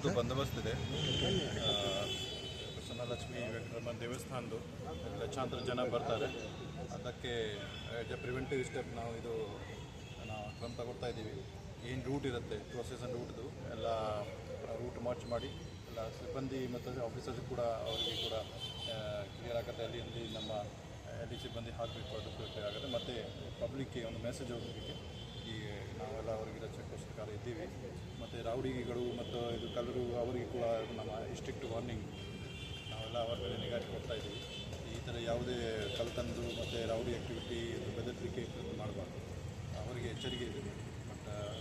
ಇವತ್ತು ಬಂದೋಬಸ್ತ್ ಇದೆ. ಪ್ರಸನ್ನಲಕ್ಷ್ಮಿ ವೆಂಕಟರಮಣ ದೇವಸ್ಥಾನದ್ದು ಲಕ್ಷಾಂತರ ಜನ ಬರ್ತಾರೆ. ಅದಕ್ಕೆ ಆ್ಯಸ್ ಎ ಪ್ರಿವೆಂಟಿವ್ ಸ್ಟೆಪ್ ನಾವು ಕ್ರಮ ತಗೊಳ್ತಾ ಇದ್ದೀವಿ. ಏನು ರೂಟ್ ಇರುತ್ತೆ ಪ್ರೊಸೆಷನ್ ರೂಟ್ದು ಎಲ್ಲ ರೂಟ್ ಮಾರ್ಚ್ ಮಾಡಿ ಎಲ್ಲ ಸಿಬ್ಬಂದಿ ಮತ್ತು ಆಫೀಸರ್ಸ್ ಕೂಡ ಅವರಿಗೆ ಕೂಡ ಕ್ಲಿಯರ್ ಆಗುತ್ತೆ. ಅಲ್ಲಿ ನಮ್ಮ ಸಿಬ್ಬಂದಿ ಹಾಕಬೇಕು, ಅದು ಕ್ಲಿಯರ್ ಆಗುತ್ತೆ. ಮತ್ತು ಪಬ್ಲಿಕ್ಗೆ ಒಂದು ಮೆಸೇಜ್ ಹೋಗಲಿಕ್ಕೆ ನಾವೆಲ್ಲ ಅವರಿಗೆ ರಕ್ಷಕೋಸ್ಕರ ಇದ್ದೀವಿ. ಮತ್ತು ರೌಡಿಗಳು ಮತ್ತು ಇದು ಕಳ್ಳರು ಅವರಿಗೆ ಕೂಡ ನಮ್ಮ ಸ್ಟ್ರಿಕ್ಟ್ ವಾರ್ನಿಂಗ್ ನಾವೆಲ್ಲ ಅವರ ಮೇಲೆ ನಿಗಾ ಕೊಡ್ತಾ ಇದ್ದೀವಿ. ಈ ಥರ ಯಾವುದೇ ಕಳ್ಳತನದು ಮತ್ತು ರೌಡಿ ಆ್ಯಕ್ಟಿವಿಟಿ ಬೆದರಿಕೆ ಮಾಡಬಾರ್ದು, ಅವರಿಗೆ ಎಚ್ಚರಿಕೆ ಇದೆ.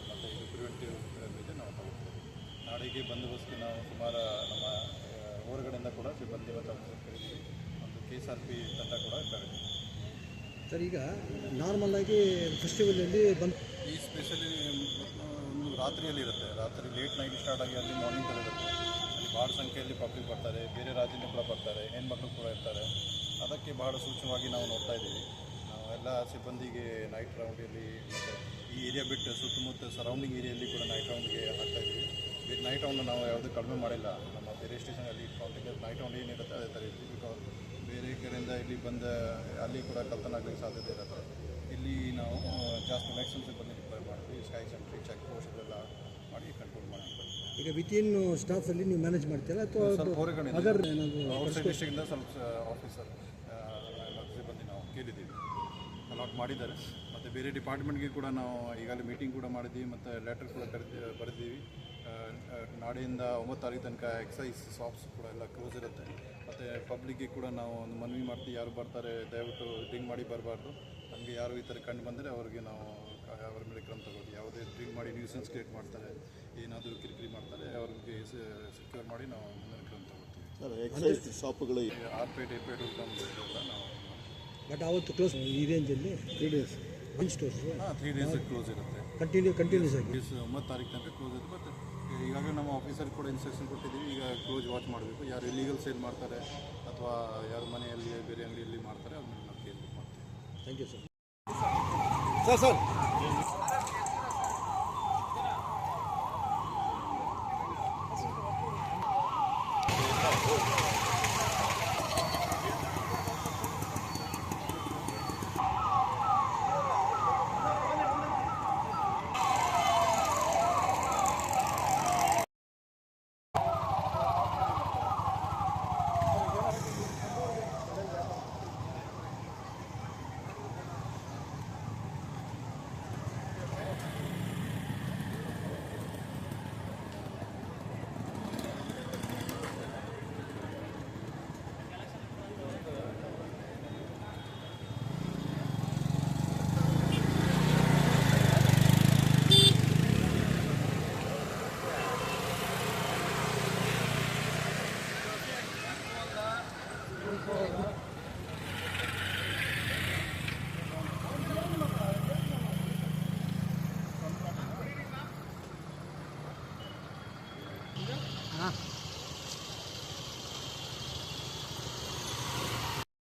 ಮತ್ತು ಇದು ಪ್ರಿವೆಂಟಿವ್ ಮೇಲೆ ನಾವು ತಗೊಳ್ತೀವಿ. ನಾಳೆಗೆ ಬಂದೋಬಸ್ತ್ಗೆ ನಾವು ಸುಮಾರು ನಮ್ಮ ಹೊರಗಡೆಯಿಂದ ಕೂಡ ಸಿಬ್ಬಂದಿ ಮತ್ತು ಕರೀತೀವಿ. ಒಂದು KSRP ತಂಡ ಕೂಡ ಕರೀತೀವಿ. ಸರ್, ಈಗ ನಾರ್ಮಲ್ ಆಗಿ ಫೆಸ್ಟಿವಲಲ್ಲಿ ಈ ಸ್ಪೆಷಲಿ ಒಂದು ರಾತ್ರಿಯಲ್ಲಿ ಇರುತ್ತೆ. ರಾತ್ರಿ ಲೇಟ್ ನೈಟ್ ಸ್ಟಾರ್ಟ್ ಆಗಿ ಅಲ್ಲಿ ಮಾರ್ನಿಂಗ್ ಇರುತ್ತೆ. ಅಲ್ಲಿ ಭಾಳ ಸಂಖ್ಯೆಯಲ್ಲಿ ಪಬ್ಲಿಕ್ ಬರ್ತಾರೆ, ಬೇರೆ ರಾಜ್ಯದಿಂದ ಕೂಡ ಬರ್ತಾರೆ, ಹೆಣ್ಮಕ್ಳು ಕೂಡ ಇರ್ತಾರೆ. ಅದಕ್ಕೆ ಭಾಳ ಸೂಕ್ಷ್ಮವಾಗಿ ನಾವು ನೋಡ್ತಾ ಇದ್ದೀವಿ. ನಾವು ಎಲ್ಲ ಸಿಬ್ಬಂದಿಗೆ ನೈಟ್ ರೌಂಡಲ್ಲಿ ಮತ್ತು ಈ ಏರಿಯಾ ಬಿಟ್ಟು ಸುತ್ತಮುತ್ತ ಸರೌಂಡಿಂಗ್ ಏರಿಯಲ್ಲಿ ಕೂಡ ನೈಟ್ ರೌಂಡ್ಗೆ ಹಾಕ್ತಾಯಿದ್ದೀವಿ. ನೈಟ್ ರೌಂಡ್ ನಾವು ಯಾವುದೂ ಕಡಿಮೆ ಮಾಡಿಲ್ಲ. ನಮ್ಮ ಬೇರೆ ಸ್ಟೇಷನಲ್ಲಿ ನೈಟ್ ರೌಂಡ್ ಏನಿರುತ್ತೆ ಅದೇ ಥರ ಇರ್ತೀವಿ. ಬಿಕಾಸ್ ಬೇರೆ ಕಡೆಯಿಂದ ಇಲ್ಲಿ ಬಂದ ಅಲ್ಲಿ ಕೂಡ ಕಳ್ತನ ಆಗಲಿಕ್ಕೆ ಸಾಧ್ಯತೆ ಇರುತ್ತೆ. ಇಲ್ಲಿ ನಾವು ಜಾಸ್ತಿ ಮ್ಯಾಕ್ಸಿಮಮ್ ಸಿಬ್ಬಂದಿ ಡಿಪ್ಲಾಯ್ ಮಾಡ್ತೀವಿ. ಸ್ಕೈ ಸೆಂಟ್ರಿ, ಚೆಕ್ ಪೋಸ್ಟ್ ಇದೆಲ್ಲ ಮಾಡಿ ಕಂಟ್ರೋಲ್ ಮಾಡ್ತೀವಿ. ಈಗ ವಿತಿನ್ ಸ್ಟಾಫಲ್ಲಿ ನೀವು ಮ್ಯಾನೇಜ್ ಮಾಡ್ತೀರಾ ಅಥವಾ ಸ್ವಲ್ಪ ಹೊರಗಡೆ ಔಟ್ಸೈಡ್ ಡಿಸ್ಟ್ರಿಕ್ಟಿಂದ ಸ್ವಲ್ಪ ಆಫೀಸರ್ ಸಿಬ್ಬಂದಿ ನಾವು ಕೇಳಿದ್ದೀವಿ, ಅಲಾಟ್ ಮಾಡಿದ್ದಾರೆ. ಮತ್ತು ಬೇರೆ ಡಿಪಾರ್ಟ್ಮೆಂಟ್ಗೆ ಕೂಡ ನಾವು ಈಗಾಗಲೇ ಮೀಟಿಂಗ್ ಕೂಡ ಮಾಡಿದ್ದೀವಿ ಮತ್ತು ಲೆಟರ್ ಕೂಡ ಬರೆದಿದ್ದೀವಿ. ನಾಳೆಯಿಂದ 9 ತಾರೀಕು ತನಕ ಎಕ್ಸೈಸ್ ಶಾಪ್ಸ್ ಕೂಡ ಎಲ್ಲ ಕ್ಲೋಸ್ ಇರುತ್ತೆ. ಮತ್ತು ಪಬ್ಲಿಕ್ಗೆ ಕೂಡ ನಾವು ಒಂದು ಮನವಿ ಮಾಡ್ತೀವಿ, ಯಾರು ಬರ್ತಾರೆ ದಯವಿಟ್ಟು ಡ್ರಿಂಕ್ ಮಾಡಿ ಬರಬಾರ್ದು. ನಮಗೆ ಯಾರು ಈ ಥರ ಕಂಡು ಬಂದರೆ ಅವ್ರಿಗೆ ನಾವು ಅವರ ಮೇಲೆ ಕ್ರಮ ತಗೊಳ್ತೀವಿ. ಯಾವುದೇ ಡ್ರಿಂಕ್ ಮಾಡಿ ನ್ಯೂಸೆನ್ಸ್ ಕ್ರಿಯೇಟ್ ಮಾಡ್ತಾರೆ, ಏನಾದರೂ ಕಿರಿಕಿರಿ ಮಾಡ್ತಾರೆ, ಅವ್ರಿಗೆ ಸೆಕ್ಯೂರ್ ಮಾಡಿ ನಾವು ಮುಂದಿನ ಕ್ರಮ ತಗೊಳ್ತೀವಿ. ಎಕ್ಸೈಸ್ ಶಾಪ್ಗಳು ಆರ್ಪೇಟೆ ಕೂಡ ನಾವು ಬಟ್ ಅವತ್ತು ಕ್ಲೋಸ್ ಈ ರೇಂಜಲ್ಲಿ 3 days one stores 3 days close ಇರುತ್ತೆ. ಕಂಟಿನ್ಯೂಸ್ ಆಗಿ 9 ತಾರೀಕು ತನಕ ಕ್ಲೋಸ್ ಇರುತ್ತೆ. ಮತ್ತು ಈಗಾಗಲೇ ನಮ್ಮ ಆಫೀಸರ್ ಕೂಡ ಇನ್ಸ್ಟ್ರಕ್ಷನ್ ಕೊಟ್ಟಿದ್ದೀವಿ. ಈಗ ಕ್ಲೋಸ್ ವಾಚ್ ಮಾಡಬೇಕು. ಯಾರು ಇಲೀಗಲ್ ಸೇಲ್ ಮಾಡ್ತಾರೆ ಅಥವಾ ಯಾರು ಮನೆಯಲ್ಲಿ ಬೇರೆ ಅಂಗಡಿಯಲ್ಲಿ ಮಾಡ್ತಾರೆ ಅದನ್ನ ನಾವು ಕೇರ್ ಮಾಡ್ತೀವಿ. Thank you sir. हाँ